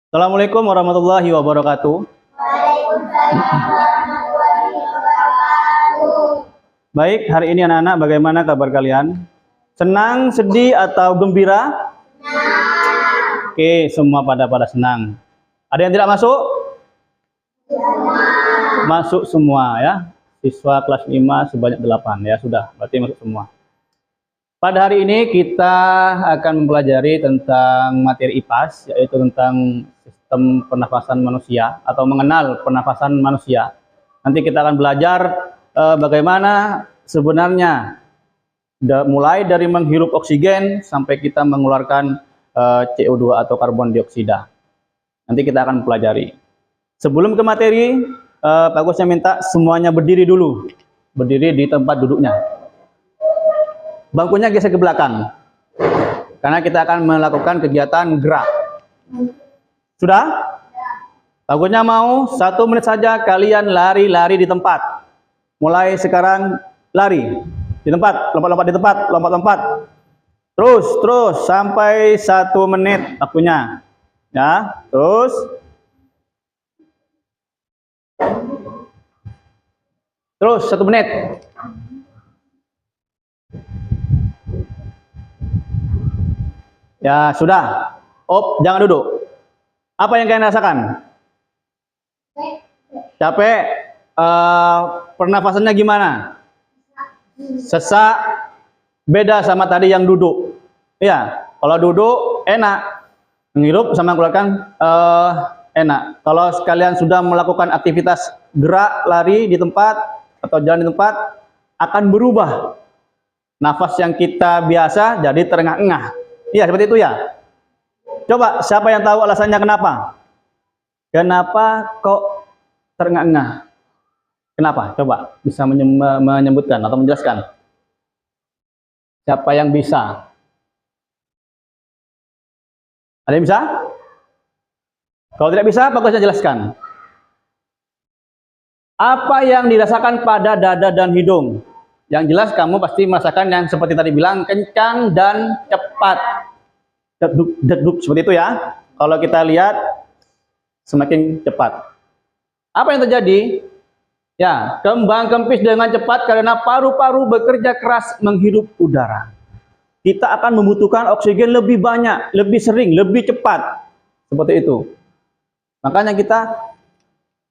Assalamualaikum warahmatullahi wabarakatuh. Waalaikumsalam warahmatullahi wabarakatuh. Baik, hari ini anak-anak bagaimana kabar kalian? Senang, sedih, atau gembira? Oke, semua pada senang. Ada yang tidak masuk? Masuk semua ya. Siswa kelas 5 sebanyak 8 ya, sudah. Berarti masuk semua. Pada hari ini kita akan mempelajari tentang materi IPAS, yaitu tentang sistem pernafasan manusia atau mengenal pernafasan manusia. Nanti kita akan belajar bagaimana sebenarnya mulai dari menghirup oksigen sampai kita mengeluarkan CO2 atau karbon dioksida. Nanti kita akan pelajari. Sebelum ke materi, Pak Gusnya minta semuanya berdiri dulu. Berdiri di tempat duduknya. Bangkunya geser ke belakang. Karena kita akan melakukan kegiatan gerak. Sudah? Bagusnya mau 1 menit saja kalian lari-lari di tempat. Mulai sekarang lari di tempat, lompat-lompat di tempat, lompat-lompat. Terus sampai 1 menit waktunya. Ya, terus. Terus 1 menit. Ya, sudah. Op, jangan duduk. Apa yang kalian rasakan? Capek? Pernafasannya gimana? Sesak? Beda sama tadi yang duduk. Iya, kalau duduk enak. Menghirup sama mengeluarkan enak. Kalau kalian sudah melakukan aktivitas gerak, lari di tempat, atau jalan di tempat, akan berubah. Nafas yang kita biasa jadi terengah-engah. Iya, seperti itu ya. Coba, siapa yang tahu alasannya kenapa? Kenapa kok terengah-engah? Kenapa? Coba, bisa menyebutkan atau menjelaskan. Siapa yang bisa? Ada yang bisa? Kalau tidak bisa, Pak Gusnya jelaskan. Apa yang dirasakan pada dada dan hidung? Yang jelas kamu pasti merasakan yang seperti tadi bilang, kencang dan cepat. Deduk, seperti itu ya. Kalau kita lihat, semakin cepat. Apa yang terjadi? Ya, kembang kempis dengan cepat karena paru-paru bekerja keras menghirup udara. Kita akan membutuhkan oksigen lebih banyak, lebih sering, lebih cepat. Seperti itu. Makanya kita,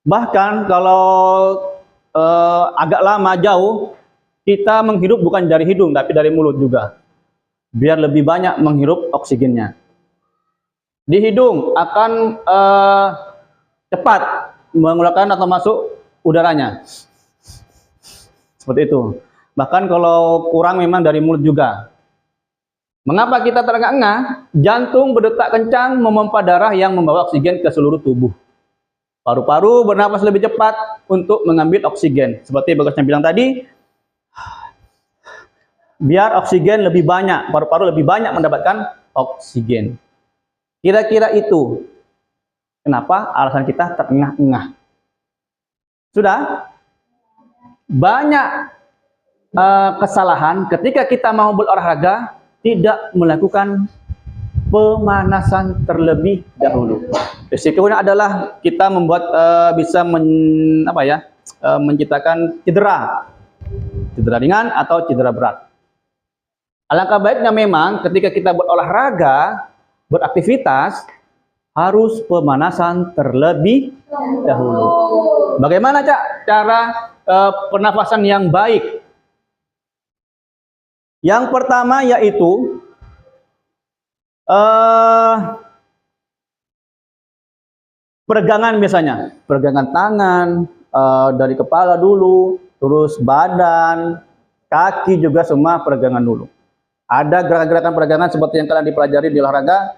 bahkan kalau agak lama jauh, kita menghirup bukan dari hidung, tapi dari mulut juga. Biar lebih banyak menghirup oksigennya. Di hidung akan cepat mengeluarkan atau masuk udaranya. Seperti itu. Bahkan kalau kurang memang dari mulut juga. Mengapa kita terengah-engah? Jantung berdetak kencang memompa darah yang membawa oksigen ke seluruh tubuh. Paru-paru bernapas lebih cepat untuk mengambil oksigen. Seperti Bagusnya bilang tadi, biar oksigen lebih banyak, paru-paru lebih banyak mendapatkan oksigen. Kira-kira itu kenapa alasan kita terengah-engah. Sudah? Banyak kesalahan ketika kita mau berolahraga tidak melakukan pemanasan terlebih dahulu. Risikonya adalah kita membuat bisa menciptakan cedera ringan atau cedera berat. Alangkah baiknya memang ketika kita berolahraga, beraktivitas, harus pemanasan terlebih dahulu. Bagaimana cara pernafasan yang baik? Yang pertama yaitu peregangan biasanya. Peregangan tangan, dari kepala dulu, terus badan, kaki juga semua peregangan dulu. Ada gerakan-gerakan peregangan seperti yang kalian dipelajari di olahraga,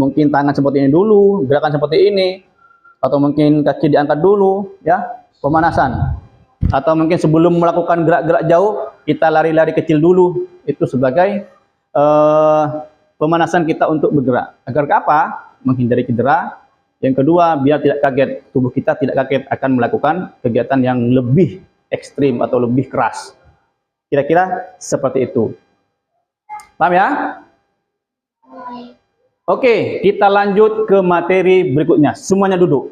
mungkin tangan seperti ini dulu, gerakan seperti ini, atau mungkin kaki diangkat dulu, ya, pemanasan. Atau mungkin sebelum melakukan gerak-gerak jauh, kita lari-lari kecil dulu, itu sebagai pemanasan kita untuk bergerak. Agar apa? Menghindari cedera. Yang kedua, biar tidak kaget, tubuh kita tidak kaget akan melakukan kegiatan yang lebih ekstrim atau lebih keras. Kira-kira seperti itu. Paham ya? Oke, kita lanjut ke materi berikutnya. Semuanya duduk.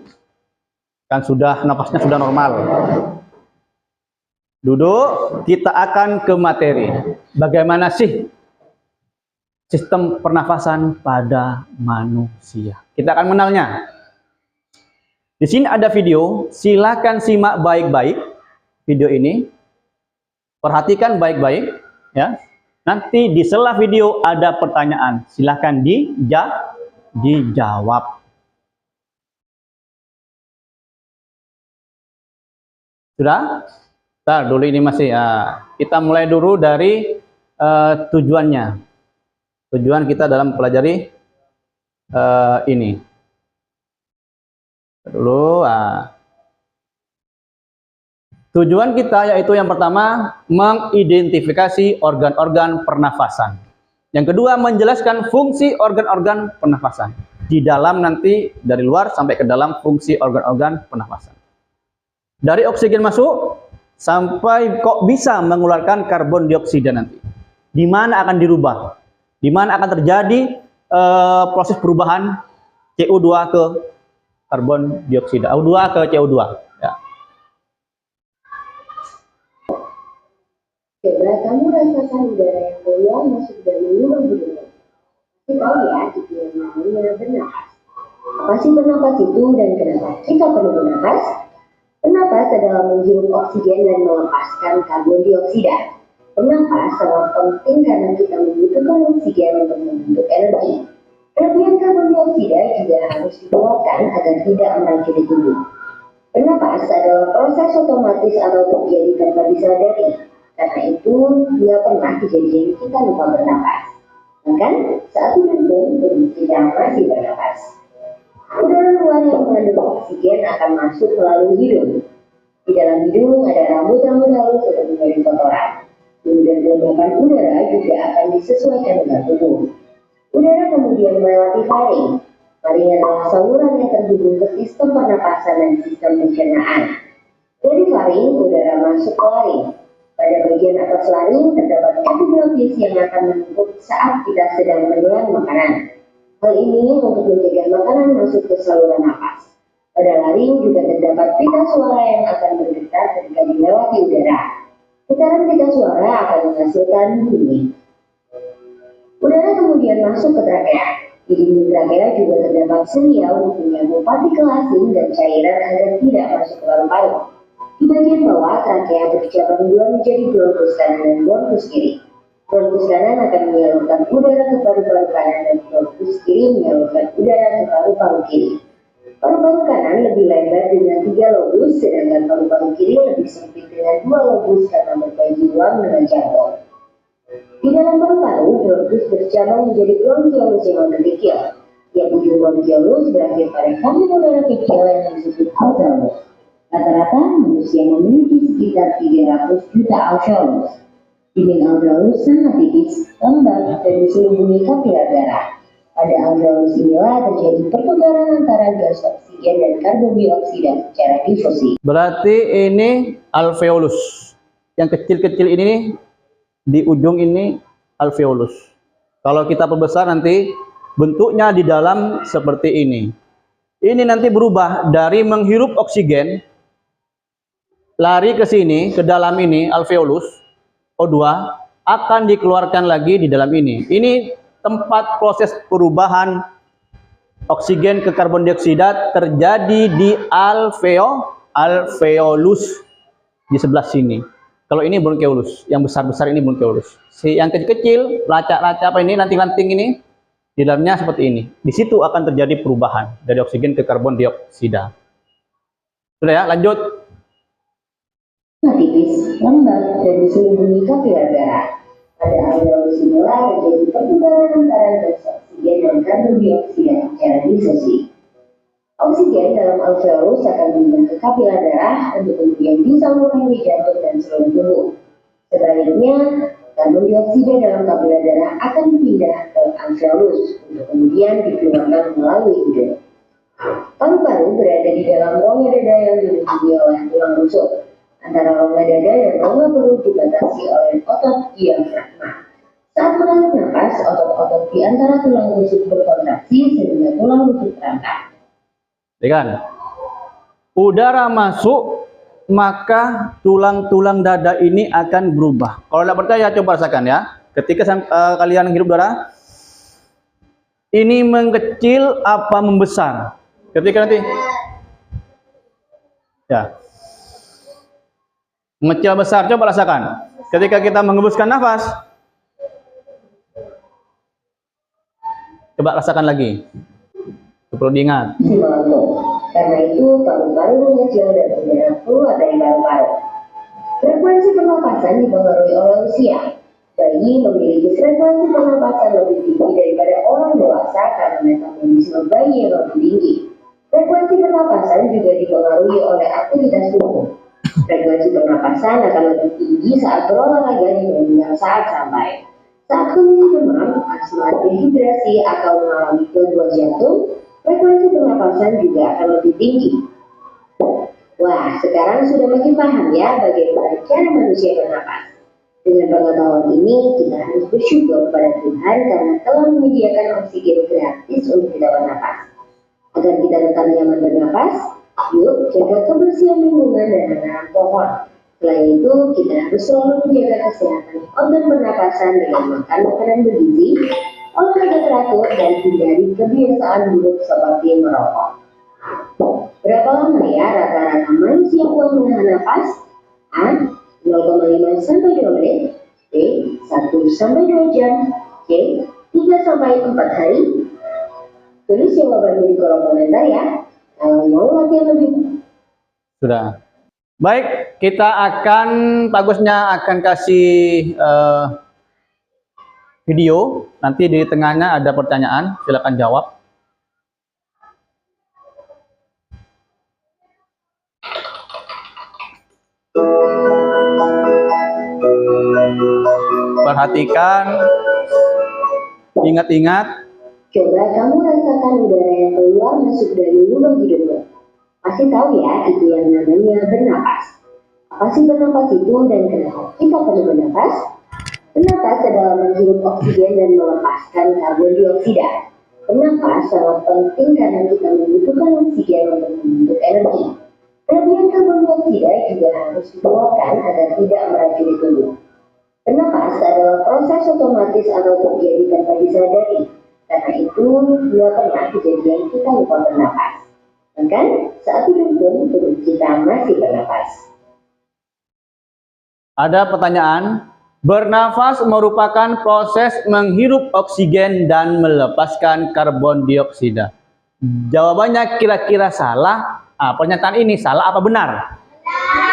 Kan sudah napasnya sudah normal. Duduk, kita akan ke materi. Bagaimana sih sistem pernafasan pada manusia? Kita akan mengenalnya. Di sini ada video, silakan simak baik-baik video ini. Perhatikan baik-baik ya. Nanti di sela video ada pertanyaan, silakan dijawab. Sudah? Ntar dulu ini masih kita mulai dulu dari tujuannya. Tujuan kita dalam mempelajari ini. Dulu tujuan kita yaitu yang pertama mengidentifikasi organ-organ pernafasan. Yang kedua menjelaskan fungsi organ-organ pernafasan. Di dalam nanti dari luar sampai ke dalam fungsi organ-organ pernafasan. Dari oksigen masuk sampai kok bisa mengeluarkan karbon dioksida nanti. Di mana akan dirubah? Di mana akan terjadi proses perubahan CO2 ke karbon dioksida, O2 ke CO2. Ya. Coba kamu rasakan udara yang keluar masuk dari lubang hidung. Pasti tahu ya, itu yang namanya bernapas. Apa sih bernapas itu dan kenapa kita perlu bernapas? Bernapas adalah menghirup oksigen dan melepaskan karbon dioksida. Bernapas sangat penting karena kita membutuhkan oksigen untuk membentuk energi. Kelebihan karbon dioksida juga harus dikeluarkan agar tidak meracuni tubuh. Bernapas adalah proses otomatis atau terjadi tanpa disadari. Karena itu, tidak pernah kejadian kita lupa bernapas. Bahkan saat tidur kita masih bernapas. Udara luar yang mengandung oksigen akan masuk melalui hidung. Di dalam hidung ada rambut-rambut halus untuk menjadi kotoran. Kemudian kelembapan udara juga akan disesuaikan dengan tubuh. Udara kemudian melewati faring. Faring adalah saluran yang terhubung ke sistem pernapasan dan sistem pencernaan. Dari faring, udara masuk ke laring. Pada bagian atas laring terdapat epiglottis yang akan menutup saat kita sedang menelan makanan. Hal ini untuk mencegah makanan masuk ke saluran napas. Pada laring juga terdapat pita suara yang akan bergetar ketika dilewati udara. Getaran pita suara akan menghasilkan bunyi. Udara kemudian masuk ke trakea. Di dinding trakea juga terdapat selia untuk menyambung partikel asing dan cairan agar tidak masuk ke paru-paru. Di bagian bawah, trakea bercabang dua menjadi bronkus kanan dan bronkus kiri. Bronkus kanan akan menyalurkan udara ke paru-paru kanan dan bronkus kiri menyalurkan udara ke paru-paru kiri. Paru-paru kanan lebih lebar dengan 3 lobus, sedangkan paru-paru kiri lebih sempit dengan 2 lobus karena berbagi ruang dengan jantung. Di dalam paru-paru, bronkus bercabang menjadi bronkiolus yang terkecil. Yang ujung bronkiolus berakhir pada kandung udara kecil yang disebut alveolus. Rata-rata manusia memiliki sekitar 300 juta alveolus. Dinding alveolus sangat tipis, lembab, dan diselubungi kapiler darah. Pada alveolus inilah terjadi pertukaran antara gas oksigen dan karbon dioksida secara difusi. Berarti ini alveolus. Yang kecil-kecil ini di ujung ini alveolus. Kalau kita perbesar nanti bentuknya di dalam seperti ini. Ini nanti berubah dari menghirup oksigen lari ke sini, ke dalam ini, alveolus, O2, akan dikeluarkan lagi di dalam ini. Ini tempat proses perubahan oksigen ke karbon dioksida terjadi di alveolus di sebelah sini. Kalau ini bronkiolus, yang besar-besar ini bronkiolus. Yang kecil-kecil, lacak-lacak apa ini, lanting-lanting ini, di dalamnya seperti ini. Di situ akan terjadi perubahan dari oksigen ke karbon dioksida. Sudah ya, lanjut. Tipis, lembab, dan diselubungi kapiler darah. Pada alveolus inilah terjadi pertukaran antara gas oksigen dan karbon dioksida secara difusi. Oksigen dalam alveolus akan pindah ke kapiler darah untuk kemudian disalurkan di jantung dan seluruh tubuh. Sebaliknya, karbon dioksida dalam kapiler darah akan dipindah ke alveolus untuk kemudian dikeluarkan melalui hidung. Paru-paru berada di dalam rongga dada yang dilindungi oleh tulang rusuk. Antara rongga dada dan rongga perut dibatasi oleh otot diafragma. Saat menarik nafas, bernafas, otot-otot di antara tulang rusuk berkontraksi sehingga tulang rusuk terangkat. Ya kan? Udara masuk, maka tulang-tulang dada ini akan berubah. Kalau tidak percaya, coba rasakan ya. Ketika kalian hirup udara, ini mengecil apa membesar? Ketika nanti, ya, mengecil besar, coba rasakan. Ketika kita menghembuskan nafas, coba rasakan lagi. Itu perlu diingat. Karena itu paru-paru mengecil dan udara keluar dari paru-paru. Frekuensi pernapasan dipengaruhi oleh usia. Bayi memiliki frekuensi pernapasan lebih tinggi daripada orang dewasa karena metabolisme bayi yang lebih tinggi. Frekuensi pernapasan juga dipengaruhi oleh aktivitas tubuh. Frekuensi pernapasan akan lebih tinggi saat berolahraga dibandingkan saat santai. Saat kondisi demam, asma, dehidrasi, atau mengalami gangguan jantung, frekuensi pernapasan juga akan lebih tinggi. Wah, sekarang sudah makin paham ya bagaimana cara manusia bernapas. Dengan pengetahuan ini, kita harus bersyukur kepada Tuhan karena telah menyediakan oksigen gratis untuk kita bernapas. Agar kita tetap nyaman bernapas, yuk jaga kebersihan lingkungan dan menanam pohon. Selain itu, kita harus selalu menjaga kesehatan organ pernapasan dengan makan makanan bergizi, olahraga teratur, dan hindari kebiasaan buruk seperti merokok. Berapa lama ya rata-rata manusia kuat menahan napas? A. 0,5 sampai 2 menit. B. 1 sampai 2 jam. C. 3 sampai 4 hari. Tulis jawabannya di kolom komentar ya. Kalau mau latihan lebih. Sudah. Baik, kita akan bagusnya akan kasih video. Nanti di tengahnya ada pertanyaan, silakan jawab. Perhatikan, ingat-ingat. Coba kamu rasakan udara yang keluar masuk dari lubang hidungmu. Pasti tahu ya, itu yang namanya bernapas. Apa sih bernapas itu dan kenapa kita perlu bernapas? Bernapas adalah menghirup oksigen dan melepaskan karbon dioksida. Bernapas sangat penting karena kita membutuhkan oksigen untuk membentuk energi. Kelebihan karbon dioksida juga harus dikeluarkan agar tidak meracuni tubuh. Bernapas adalah proses otomatis atau terjadi tanpa disadari. Karena itu, tidak pernah kejadian kita lupa bernapas. Bahkan saat hidup pun tubuh kita masih bernapas. Ada pertanyaan, bernafas merupakan proses menghirup oksigen dan melepaskan karbon dioksida. Jawabannya kira-kira salah. Pernyataan ini salah apa benar?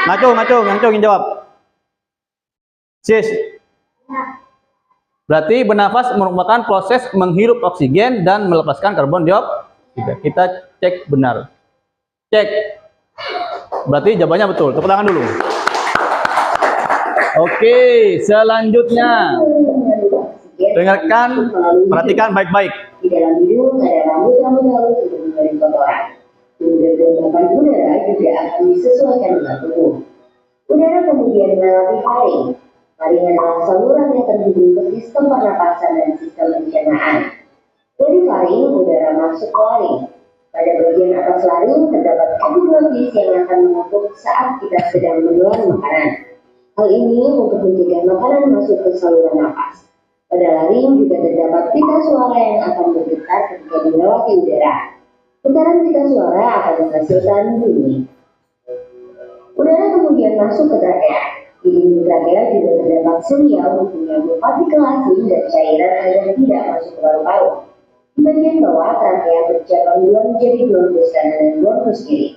Ngacung yang jawab. Sis. Berarti bernafas merupakan proses menghirup oksigen dan melepaskan karbon dioksida. Kita cek benar. Cek. Berarti jawabannya betul. Tepuk tangan dulu. Oke, selanjutnya. Dengarkan, perhatikan baik-baik. Di dalam hidung ada rambut-rambut halus untuk mengeluarkan kotoran. Kemudian kelembapan udara juga akan disesuaikan dengan tubuh. Udara kemudian melewati faring. Faring adalah saluran yang terhubung ke sistem pernapasan dan sistem pencernaan. Dari faring, udara masuk ke laring. Pada bagian atas laring terdapat epiglottis yang akan menutup saat kita sedang menelan makanan. Hal ini untuk mencegah makanan masuk ke saluran napas. Pada laring juga terdapat pita suara yang akan bergetar ketika dilewati udara. Putaran pita suara akan menghasilkan bunyi. Udara kemudian masuk ke trakea. Di dinding trakea juga terdapat selia untuk menyambung partikel asing dan cairan agar tidak masuk ke paru-paru. Di bagian bawah, trakea bercabang dua menjadi bronkus kanan dan bronkus kiri.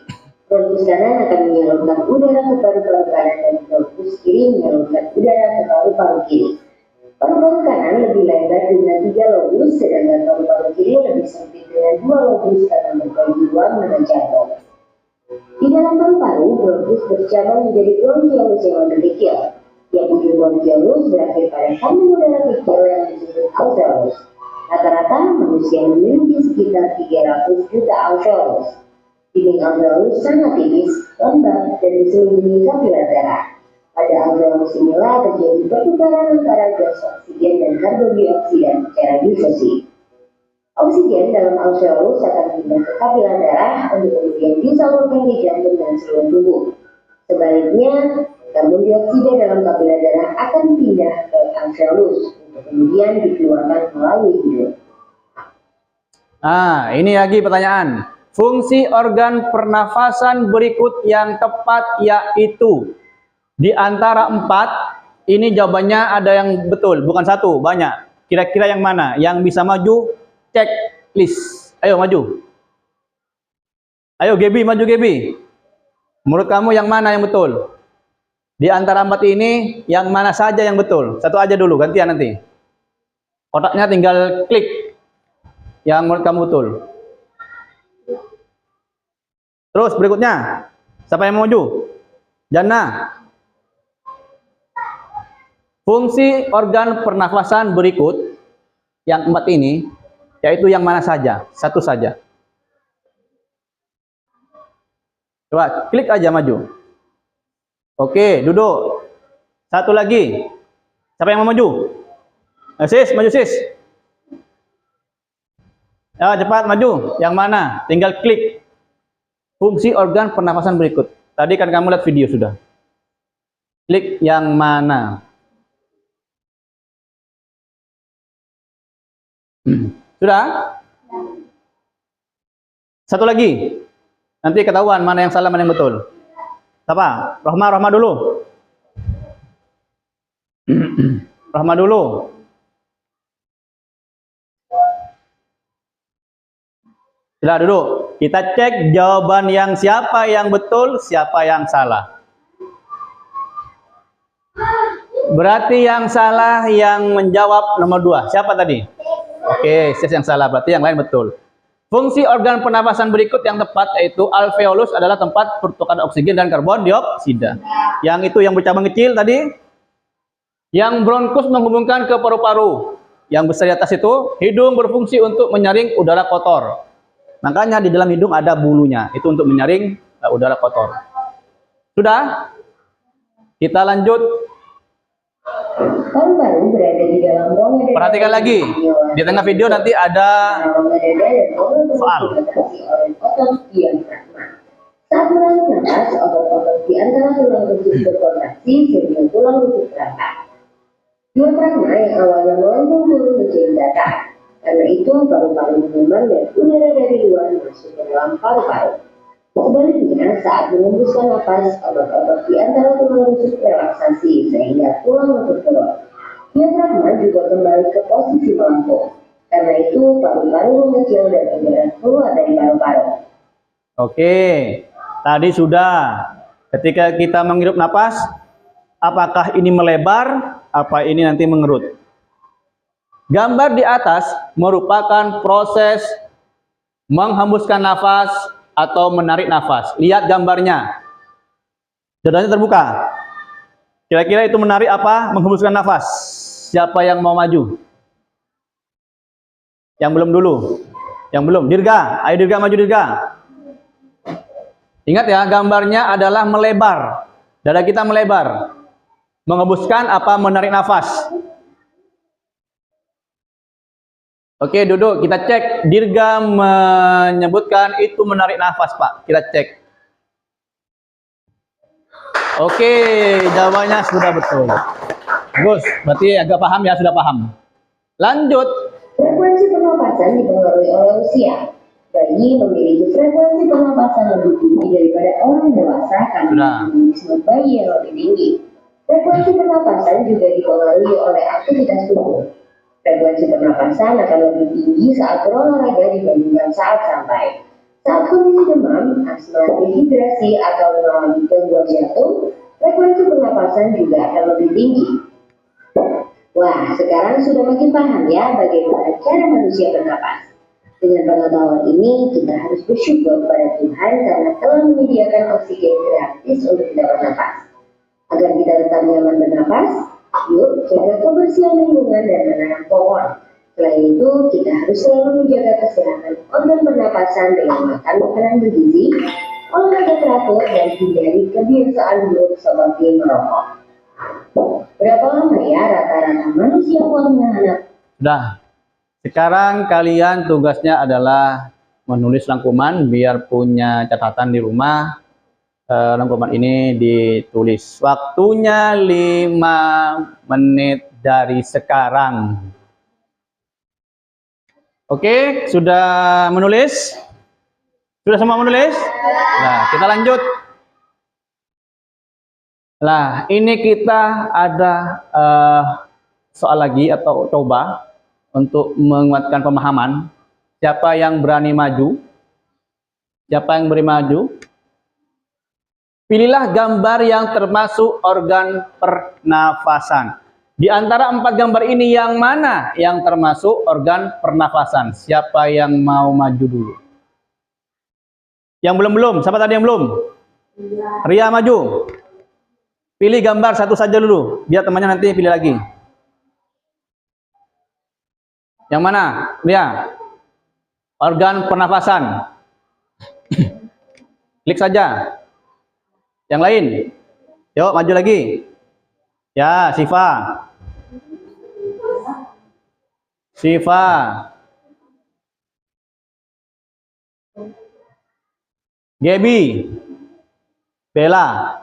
Bronkus kanan akan menyalurkan udara ke paru-paru kanan dan bronkus kiri menyalurkan udara ke paru-paru kiri. Paru-paru kanan lebih lebar dengan 3 lobus, sedangkan paru-paru kiri lebih sempit dengan 2 lobus karena berbagi ruang dengan jantung. Di dalam paru-paru, bronkus bercabang menjadi bronkiolus yang lebih kecil. Yang ujung bronkiolus berakhir pada kandung udara kecil yang disebut alveolus. Rata-rata manusia memiliki sekitar 300 juta alveolus. Dinding alveolus sangat tipis, lembab, dan diselimuti kapiler darah. Pada alveolus inilah terjadi pertukaran antara gas oksigen dan karbon dioksida secara difusi. Oksigen dalam alveolus akan pindah ke kapiler darah untuk kemudian disalurkan di jantung dan seluruh tubuh. Sebaliknya, karbon dioksida dalam kapiler darah akan pindah ke alveolus untuk kemudian dikeluarkan melalui hidung. Ini lagi pertanyaan. Fungsi organ pernafasan berikut yang tepat yaitu di antara 4, ini jawabannya ada yang betul, bukan satu, banyak. Kira-kira yang mana? Yang bisa maju, cek list. Ayo maju. Ayo Gebi, maju Gebi. Menurut kamu yang mana yang betul? Di antara 4 ini, yang mana saja yang betul? Satu aja dulu, gantian nanti. Kotaknya tinggal klik. Yang menurut kamu betul. Terus berikutnya, siapa yang mau maju? Jana. Fungsi organ pernafasan berikut, yang 4 ini, yaitu yang mana saja? Satu saja. Coba, klik aja maju. Oke, duduk. Satu lagi. Siapa yang mau maju? Sis, maju sis. Ya, cepat maju. Yang mana? Tinggal klik. Fungsi organ pernafasan berikut. Tadi kan kamu lihat video sudah. Klik yang mana? Sudah? Satu lagi. Nanti ketahuan mana yang salah, mana yang betul. Siapa? Rohma dulu. Rohma dulu. Sudah duduk. Kita cek jawaban yang siapa yang betul, siapa yang salah. Berarti yang salah yang menjawab nomor 2. Siapa tadi? Oke, sis yang salah, berarti yang lain betul. Fungsi organ pernapasan berikut yang tepat yaitu alveolus adalah tempat pertukaran oksigen dan karbon dioksida. Yang itu yang bercabang kecil tadi. Yang bronkus menghubungkan ke paru-paru. Yang besar di atas itu, hidung berfungsi untuk menyaring udara kotor. Makanya di dalam hidung ada bulunya, itu untuk menyaring udara kotor. Sudah? Kita lanjut. Paru-paru berada di dalam rongga dada. Perhatikan lagi, di tengah video nanti ada soal. Saat menarik nafas, otot-otot di antara tulang rusuk berkontraksi sehingga tulang rusuk terangkat. Diafragma yang awalnya melengkung turun menjadi datar. Karena itu paru-paru mengembang dan udara dari luar masuk ke dalam paru-paru. Sebaliknya, saat menghembuskan nafas, otot-otot di antara tulang rusuk relaksasi sehingga tulang rusuk turun. Diafragma juga kembali ke posisi melengkung. Karena itu paru-paru mengecil dan udara keluar dari paru-paru. Oke, tadi sudah. Ketika kita menghirup nafas, apakah ini melebar? Apa ini nanti mengerut? Gambar di atas merupakan proses menghembuskan nafas atau menarik nafas. Lihat gambarnya. Dadanya terbuka. Kira-kira itu menarik apa? Menghembuskan nafas. Siapa yang mau maju? Yang belum dulu. Yang belum. Dirga. Ayo Dirga maju Dirga. Ingat ya, gambarnya adalah melebar. Dada kita melebar. Menghembuskan apa? Menarik nafas. Oke, duduk. Kita cek. Dirga menyebutkan itu menarik nafas, Pak. Kita cek. Oke, jawabannya sudah betul. Bagus. Berarti agak paham ya, sudah paham. Lanjut. Frekuensi pernapasan dipengaruhi oleh usia. Bayi memiliki frekuensi pernapasan lebih tinggi daripada orang dewasa karena metabolisme bayi yang lebih tinggi. Frekuensi pernapasan juga dipengaruhi oleh aktivitas tubuh. Frekuensi pernapasan akan lebih tinggi saat berolahraga dibandingkan saat santai. Saat kondisi demam, asma, dehidrasi, atau mengalami gangguan jantung, frekuensi pernapasan juga akan lebih tinggi. Wah, sekarang sudah makin paham ya bagaimana cara manusia bernapas. Dengan pengetahuan ini, kita harus bersyukur kepada Tuhan karena telah menyediakan oksigen gratis untuk kita bernapas. Agar kita tetap nyaman bernapas, yuk jaga kebersihan lingkungan dan menanam pohon. Selain itu, kita harus selalu menjaga kesehatan organ pernapasan dengan makan makanan bergizi, olahraga teratur, dan hindari kebiasaan buruk seperti merokok. Berapa lama ya rata-rata manusia punya anak? Sudah. Sekarang kalian tugasnya adalah menulis rangkuman biar punya catatan di rumah. Rangkuman ini ditulis. Waktunya 5 menit dari sekarang. Oke, sudah menulis? Sudah semua menulis? Nah, kita lanjut. Nah, ini kita ada soal lagi atau coba untuk menguatkan pemahaman. Siapa yang berani maju? Siapa yang berani maju? Pilihlah gambar yang termasuk organ pernafasan. Di antara 4 gambar ini yang mana yang termasuk organ pernafasan? Siapa yang mau maju dulu? Yang belum? Siapa tadi yang belum? Ria maju. Pilih gambar satu saja dulu, biar temannya nanti pilih lagi. Yang mana? Ria. Organ pernafasan. Klik saja. Yang lain. Yuk, maju lagi. Ya, Siva. Siva. Gaby. Bella.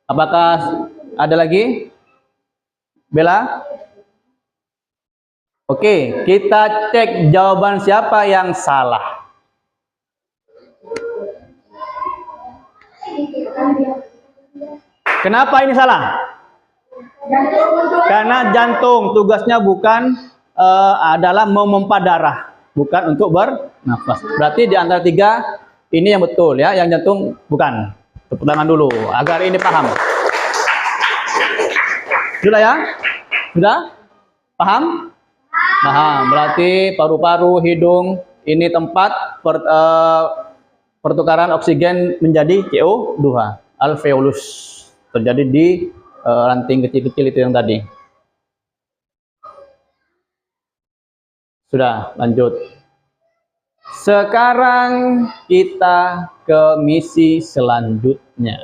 Apakah ada lagi? Bella? Oke, kita cek jawaban siapa yang salah. Kenapa ini salah? Karena jantung tugasnya bukan adalah memompa darah, bukan untuk bernafas. Berarti di antara 3 ini yang betul ya, yang jantung bukan. Tepuk tangan dulu agar ini paham. Sudah ya? Sudah? Paham? Paham. Berarti paru-paru, hidung ini tempat pertukaran oksigen menjadi CO2. Alveolus terjadi di ranting kecil-kecil itu yang tadi. Sudah, lanjut. Sekarang kita ke misi selanjutnya.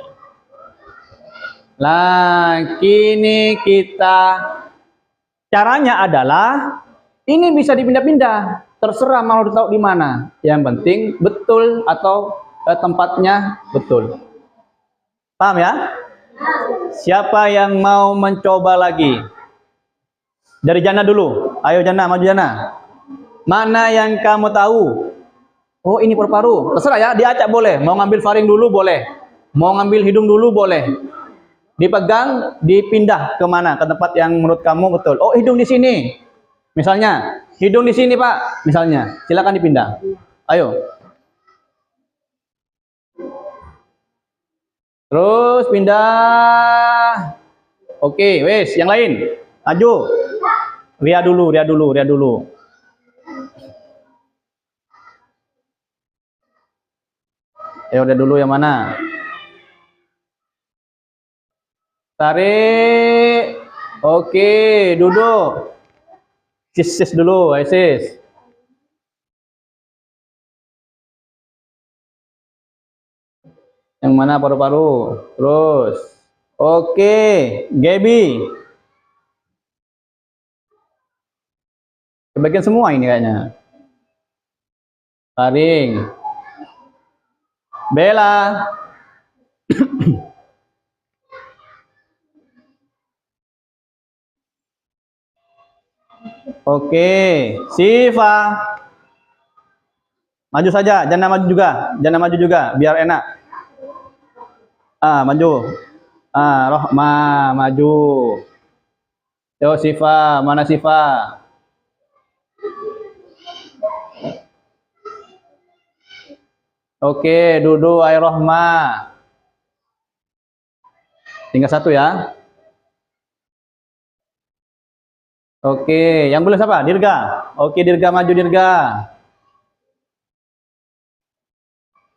Nah, kini kita caranya adalah ini bisa dipindah-pindah, terserah mau ditaruh di mana. Yang penting betul atau tempatnya betul. Paham ya? Siapa yang mau mencoba lagi? Dari Jana dulu. Ayo Jana, maju Jana. Mana yang kamu tahu? Oh, ini paru-paru. Terserah ya, diacak boleh. Mau ngambil faring dulu boleh. Mau ngambil hidung dulu boleh. Dipegang, dipindah ke mana? Ke tempat yang menurut kamu betul. Oh, hidung di sini. Misalnya, hidung di sini, Pak. Misalnya, silakan dipindah. Ayo. Terus pindah. Oke, wes, yang lain. Maju. Ria dulu, Ria dulu, Ria dulu. Ya udah dulu yang mana? Tarik. Oke, duduk. Sis dulu, ayo sis. Yang mana paru-paru? Terus. Oke, Gaby. Kebagian semua ini kayaknya. Faring. Bella. Oke, Siva. Maju saja, jangan maju juga. Jangan maju juga, biar enak. Maju. Rohma, maju. Yo, Siva, mana Siva? Oke, duduk air Rohma. Tinggal 1 ya. Oke, yang belum siapa? Dirga. Oke, Dirga maju Dirga.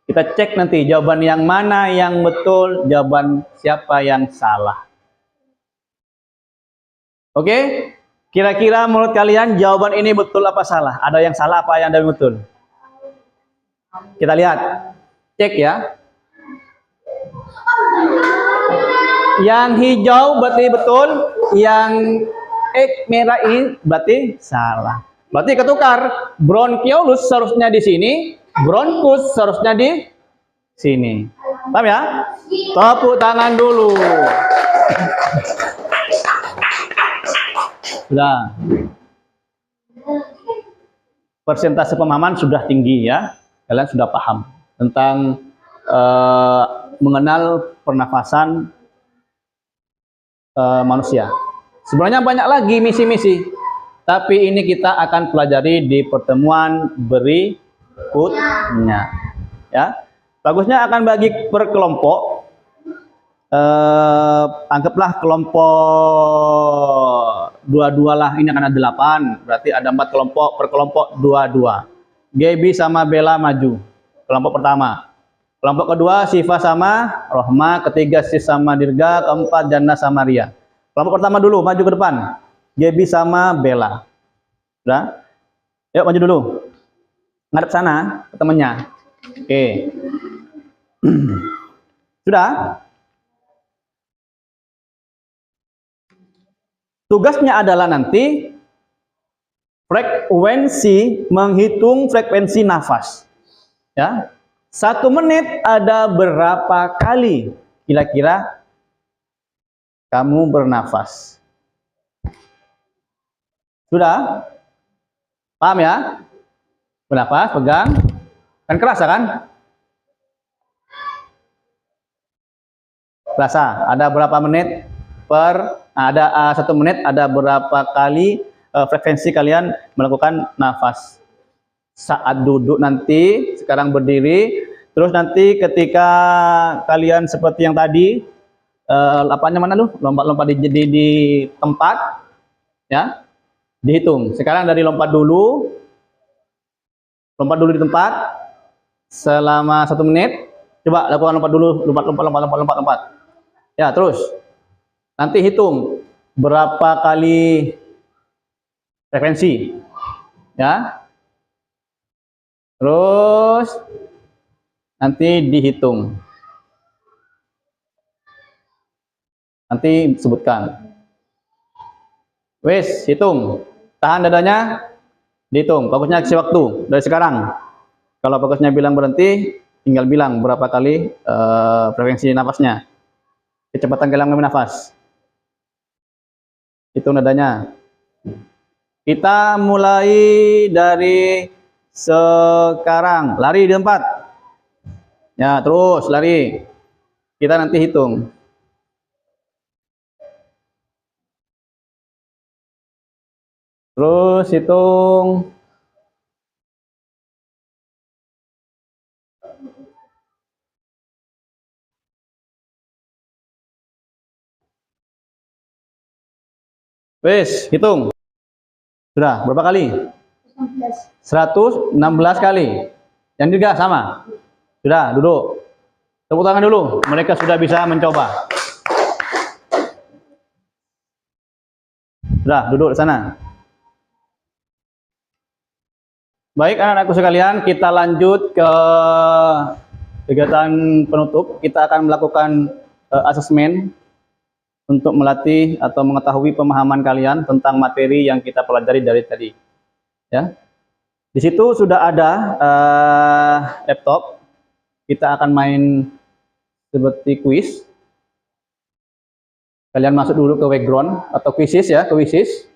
Kita cek nanti jawaban yang mana yang betul, jawaban siapa yang salah. Oke? Kira-kira menurut kalian jawaban ini betul apa salah? Ada yang salah apa yang ada yang betul? Kita lihat. Cek ya. Yang hijau berarti betul, yang merah ini berarti salah. Berarti ketukar. Bronchiolus seharusnya di sini, bronchus seharusnya di sini. Paham ya? Tepuk tangan dulu. Sudah. Persentase pemahaman sudah tinggi ya. Kalian sudah paham tentang mengenal pernafasan manusia. Sebenarnya banyak lagi misi-misi, tapi ini kita akan pelajari di pertemuan berikutnya. Ya, bagusnya akan bagi per kelompok. Anggaplah kelompok 22 lah, ini akan ada 8, berarti ada 4 kelompok, per kelompok 22. Gaby sama Bella maju, kelompok pertama. Kelompok kedua Siva sama Rohma, ketiga Sis sama Dirga, keempat Jana sama Ria. Kelompok pertama dulu maju ke depan. Gaby sama Bella. Sudah? Yuk maju dulu. Ngadep sana ke temennya. Oke. Sudah? Tugasnya adalah nanti frekuensi, menghitung frekuensi nafas. Ya. 1 menit ada berapa kali kira-kira kamu bernafas? Sudah? Paham ya? Bernafas, pegang. Kan kerasa kan? Kerasa. Ada berapa menit ada 1 menit ada berapa kali frekuensi kalian melakukan nafas? Saat duduk nanti, sekarang berdiri, terus nanti ketika kalian seperti yang tadi, apanya mana lu? Lompat-lompat di tempat, ya, dihitung. Sekarang dari lompat dulu di tempat selama 1 menit. Coba lakukan lompat dulu, lompat. Ya, terus nanti hitung berapa kali frekuensi, ya. Terus nanti dihitung. Nanti sebutkan. Wes, hitung. Tahan dadanya, dihitung. Bagusnya kasih waktu dari sekarang. Kalau bagusnya bilang berhenti, tinggal bilang berapa kali frekuensi nafasnya. Kecepatan kalian mengambil nafas. Hitung dadanya. Kita mulai dari sekarang. Lari di tempat. Ya, terus lari. Kita nanti hitung. Terus hitung. Wes, hitung. Sudah, berapa kali? 116 kali. Yang juga sama. Sudah, duduk. Tepuk tangan dulu. Mereka sudah bisa mencoba. Sudah, duduk di sana. Baik, anak-anakku sekalian, kita lanjut ke kegiatan penutup. Kita akan melakukan asesmen untuk melatih atau mengetahui pemahaman kalian tentang materi yang kita pelajari dari tadi. Ya, di situ sudah ada laptop. Kita akan main seperti kuis. Kalian masuk dulu ke background atau quizzes ya, ke quizzes.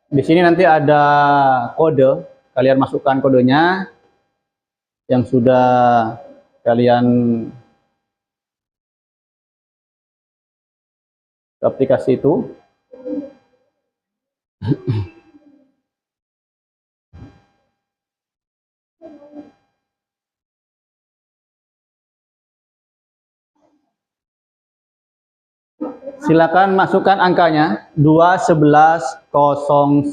Di sini nanti ada kode. Kalian masukkan kodenya yang sudah kalian ke aplikasi itu. Silakan masukkan angkanya 211019.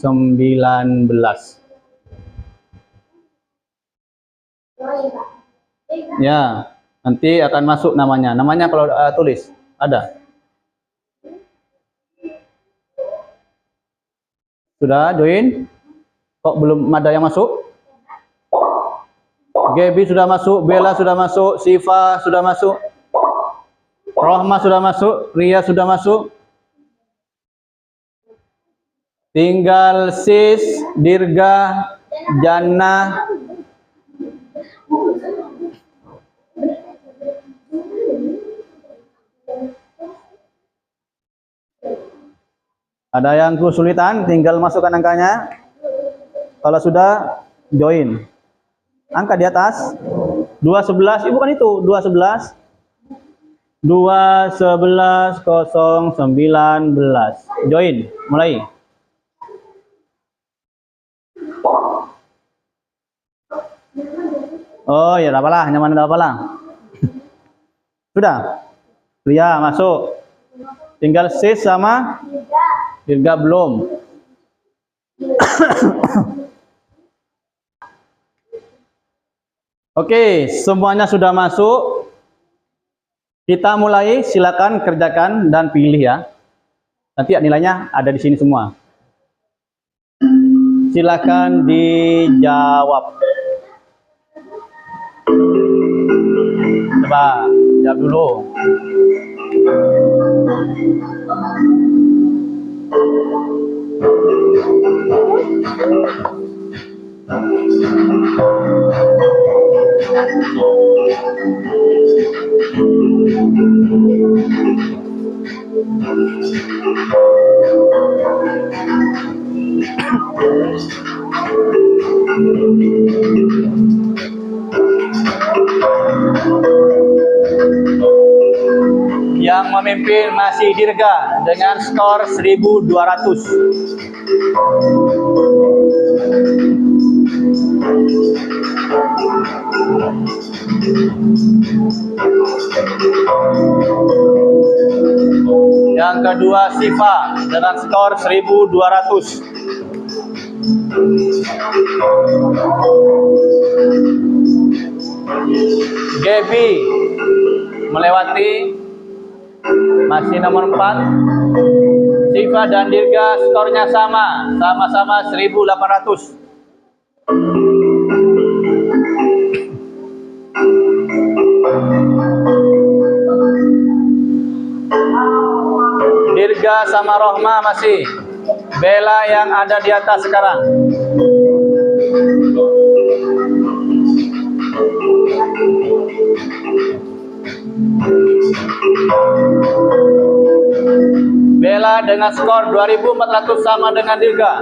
Ya, nanti akan masuk namanya. Namanya kalau tulis ada. Sudah join? Kok belum ada yang masuk? Gaby sudah masuk, Bella sudah masuk, Siva sudah masuk, Rohma sudah masuk, Ria sudah masuk. Tinggal Sis, Dirga, Jannah, ada yang kesulitan, tinggal masukkan angkanya. Kalau sudah, join. Angka di atas. 211, bukan itu, 211. 211 019. Join, mulai. Oh ya, apalah, nyaman apalah. Sudah. Ria masuk. Tinggal Sis sama Dirga belum. Oke, semuanya sudah masuk. Kita mulai, silakan kerjakan dan pilih ya. Nanti nilainya ada di sini semua. Silakan dijawab. Coba jawab dulu. Yang memimpin masih Dirga dengan skor 1200. Yang kedua Siva dengan skor 1200. Gaby melewati, masih nomor 4. Siva dan Dirga skornya sama-sama 1800. Dirga sama Rohma masih. Bella yang ada di atas sekarang. Bella dengan skor 2400 sama dengan Dirga.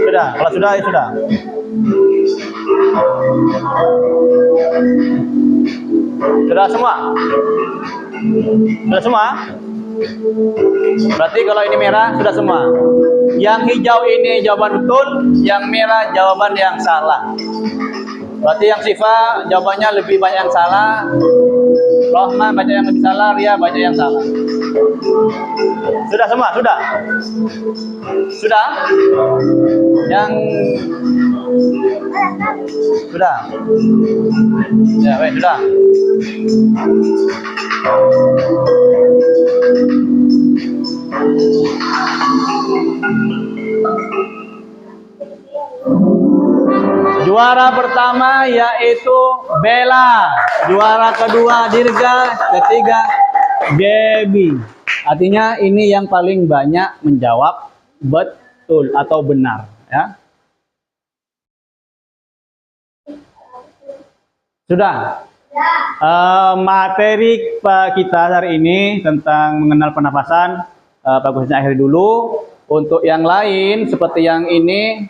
Sudah, kalau sudah ya sudah. Sudah semua? Sudah semua? Berarti kalau ini merah sudah semua. Yang hijau ini jawaban betul, yang merah jawaban yang salah. Berarti yang Siva jawabannya lebih banyak yang salah, Rohman baca yang lebih salah, Ria baca yang salah. Sudah semua? Sudah? Sudah? Yang sudah? Ya, wait, sudah. Juara pertama yaitu Bella, juara kedua Dirga, ketiga Gaby. Artinya ini yang paling banyak menjawab betul atau benar, ya. Sudah. Materi kita hari ini tentang mengenal pernapasan, bagusnya akhiri dulu. Untuk yang lain seperti yang ini,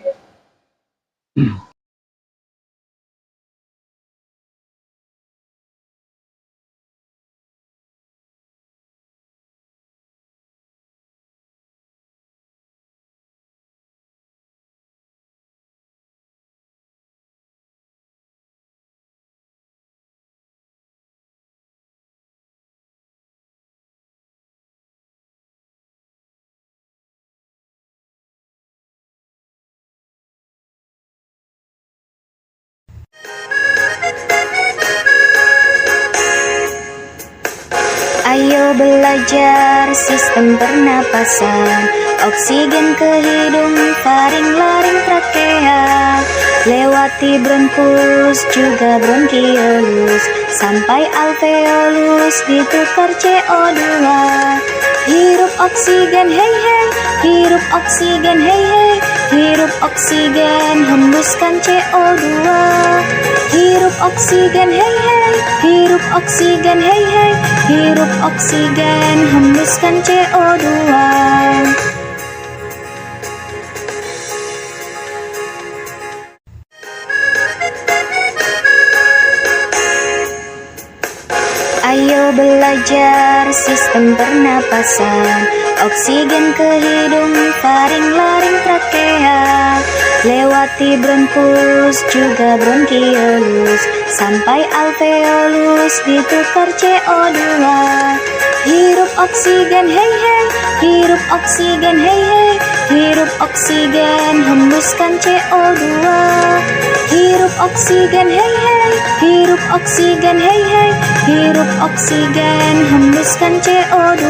Ayo belajar sistem pernapasan, oksigen ke hidung, faring, laring, trakea, lewati bronkus juga bronkiolus, sampai alveolus ditukar CO2. Hirup oksigen hei hei, hirup oksigen hei hei, hirup oksigen hembuskan CO2. Hirup oksigen hei hei, hirup oksigen hei hei, hirup oksigen hembuskan CO2. Ayo belajar sistem pernapasan, oksigen ke hidung, faring, laring, trakea, lewati bronkus juga bronkiolus, sampai alveolus ditukar CO2. Hirup oksigen hei hei, hirup oksigen hei hei, hirup oksigen hembuskan CO2. Hirup oksigen hei hei, hirup oksigen hei hei, hirup oksigen hembuskan CO2.